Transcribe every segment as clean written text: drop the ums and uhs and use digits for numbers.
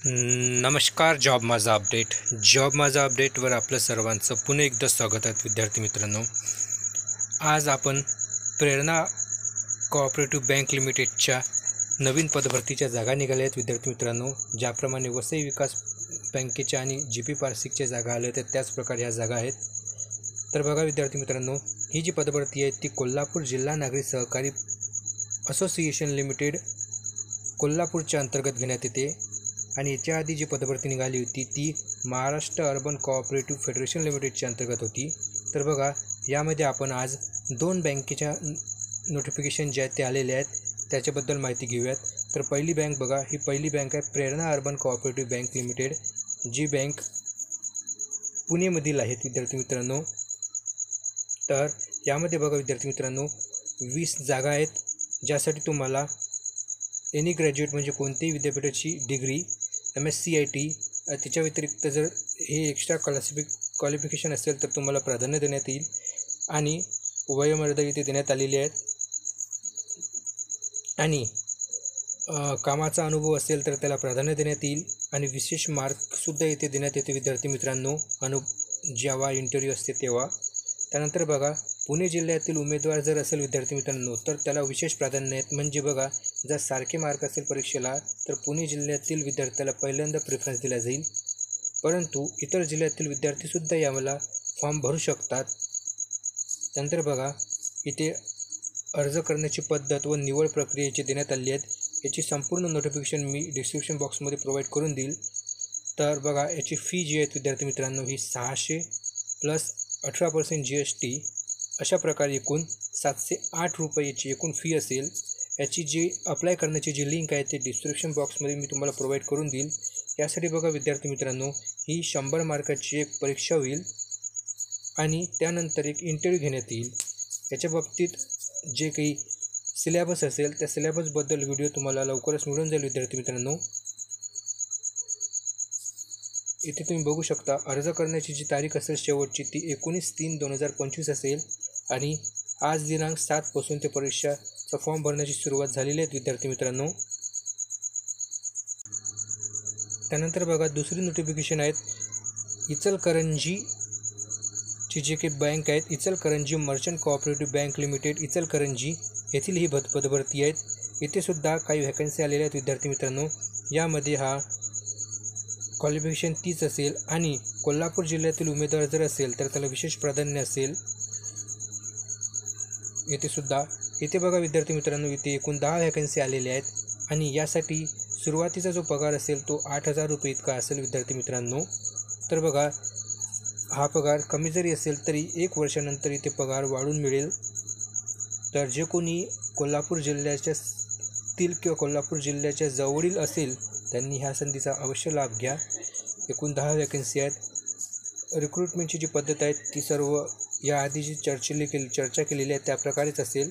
नमस्कार. जॉब माझा अपडेटवर आपलं सर्वांचं पुन्हा एकदा स्वागत आहे. विद्यार्थी मित्रांनो, आज आपण प्रेरणा कोऑपरेटिव्ह बँक लिमिटेडच्या नवीन पदभरतीच्या जागा निघाल्या आहेत. विद्यार्थी मित्रांनो, ज्याप्रमाणे वसई विकास बँकेच्या आणि GP पारसिकच्या जागा आल्या आहेत त्याच प्रकारे ह्या जागा आहेत. तर बघा विद्यार्थी मित्रांनो, ही जी पदभरती आहे ती कोल्हापूर जिल्हा नागरी सहकारी असोसिएशन लिमिटेड कोल्हापूरच्या अंतर्गत घेण्यात येते. आणि याच्या आधी जी पदभरती निघाली होती ती महाराष्ट्र अर्बन कोऑपरेटिव्ह फेडरेशन लिमिटेडच्या अंतर्गत होती. तर बघा, यामध्ये आपण आज दोन बँकेच्या नोटिफिकेशन जे आहेत ते आलेले आहेत त्याच्याबद्दल माहिती घेऊयात. तर पहिली बँक बघा, ही पहिली बँक आहे प्रेरणा अर्बन कोऑपरेटिव्ह बँक लिमिटेड, जी बँक पुणेमधील आहेत. विद्यार्थी मित्रांनो, तर यामध्ये बघा विद्यार्थी मित्रांनो 20 जागा आहेत, ज्यासाठी तुम्हाला एनी ग्रॅज्युएट म्हणजे कोणत्याही विद्यापीठाची डिग्री MSc IT त्याच्या व्यतिरिक्त जर हे एक्स्ट्रा क्वालिफिकेशन असेल तर तुम्हाला प्राधान्य देण्यात येईल. आणि वयोमर्यादा इथे देण्यात आलेली आहेत. आणि कामाचा अनुभव असेल तर त्याला प्राधान्य देण्यात येईल. आणि विशेष मार्कसुद्धा इथे देण्यात येते विद्यार्थी मित्रांनो, जेव्हा इंटरव्ह्यू असते तेव्हा. त्यानंतर बघा, पुणे जिल्ह्यातील उमेदवार जर असेल विद्यार्थी मित्रांनो तर त्याला विशेष प्राधान्य आहेत. म्हणजे बघा, जर सारखे मार्क असेल परीक्षेला तर पुणे जिल्ह्यातील विद्यार्थ्याला पहिल्यांदा प्रेफरन्स दिला जाईल. परंतु इतर जिल्ह्यातील विद्यार्थीसुद्धा याला फॉर्म भरू शकतात. त्यानंतर बघा, इथे अर्ज करण्याची पद्धत व निवड प्रक्रियेची देण्यात आली आहेत. याची संपूर्ण नोटिफिकेशन मी डिस्क्रिप्शन बॉक्समध्ये प्रोव्हाइड करून देईल. तर बघा, याची फी जी आहे विद्यार्थी मित्रांनो ही 600 प्लस 18% GST अशा प्रकारे एकूण 708 रुपयाची एकूण फी असेल. याची जी अप्लाय करण्याची जी लिंक आहे ते डिस्क्रिप्शन बॉक्समध्ये मी तुम्हाला प्रोव्हाइड करून देईल. यासाठी बघा विद्यार्थी मित्रांनो, ही 100 मार्काची एक परीक्षा होईल आणि त्यानंतर एक इंटरव्ह्यू घेण्यात येईल. याच्या बाबतीत जे काही सिलेबस असेल त्या सिलेबसबद्दल व्हिडिओ तुम्हाला लवकरच मिळून जाईल. विद्यार्थी मित्रांनो, इथे तुम्ही बघू शकता अर्ज करण्याची जी तारीख असेल शेवटची ती 19/3/2025 असेल. आणि आज दिनांक 7 पासून ते परीक्षाचा फॉर्म भरण्याची सुरुवात झालेली आहे विद्यार्थी मित्रांनो. त्यानंतर बघा, दुसरी नोटिफिकेशन आहेत इचलकरंजीची जी काही बँक आहेत, Ichalkaranji merchant cooperative bank limited Ichalkaranji येथील ही पदभरती आहेत. येथे सुद्धा काही व्हॅकन्सी आलेल्या आहेत विद्यार्थी मित्रांनो. यामध्ये हा क्वालिफिकेशन 30 असेल आणि कोल्हापूर जिल्ह्यातील उमेदवार जर असेल तर त्याला विशेष प्राधान्य असेल. इथे बघा विद्यार्थी मित्रांनो, इथे एकूण 10 व्हॅकन्सी आलेल्या आहेत. आणि यासाठी सुरुवातीचा जो पगार असेल तो 8,000 रुपये इतका असेल विद्यार्थी मित्रांनो. तर बघा, हा पगार कमी जरी असेल तरी 1 वर्षानंतर इथे पगार वाढून मिळेल. तर जे कोणी कोल्हापूर जिल्ह्यातील किंवा कोल्हापूर जिल्ह्याच्या जवळील असेल त्यांनी ह्या संधीचा अवश्य लाभ घ्या. एकूण 10 व्हॅकन्सी आहेत. रिक्रुटमेंटची जी पद्धत आहे ती सर्व याआधी जी चर्चा केलेली आहे त्याप्रकारेच असेल.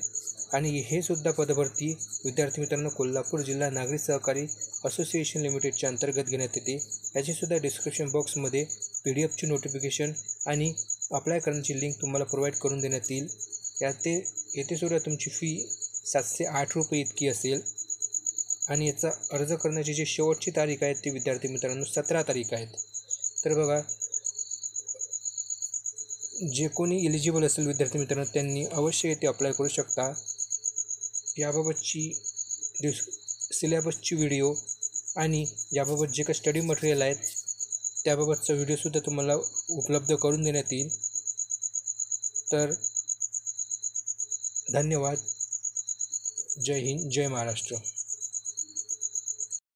आणि हे सुद्धा पदभरती विद्यार्थी मित्रांनो कोल्हापूर जिल्हा नागरी सहकारी असोसिएशन लिमिटेडच्या अंतर्गत घेण्यात येते. याचीसुद्धा डिस्क्रिप्शन बॉक्समध्ये PDF ची नोटिफिकेशन आणि अप्लाय करण्याची लिंक तुम्हाला प्रोव्हाइड करून देण्यात येईल. येथे सुद्धा तुमची फी 708 रुपये इतकी असेल. आणि याचा अर्ज करण्याची जी शेवटची तारीख आहे ती विद्यार्थी मित्रांनो 17 तारीख आहेत. तर बघा, जे कोणी एलिजिबल असेल विद्यार्थी मित्रांनो त्यांनी अवश्य येथे अप्लाय करू शकता. याबाबतची सिलेबसची व्हिडिओ आणि याबाबत जे काही स्टडी मटेरियल आहेत त्याबाबतचा व्हिडिओसुद्धा तुम्हाला उपलब्ध करून देण्यात येईल. तर धन्यवाद. जय हिंद, जय महाराष्ट्र.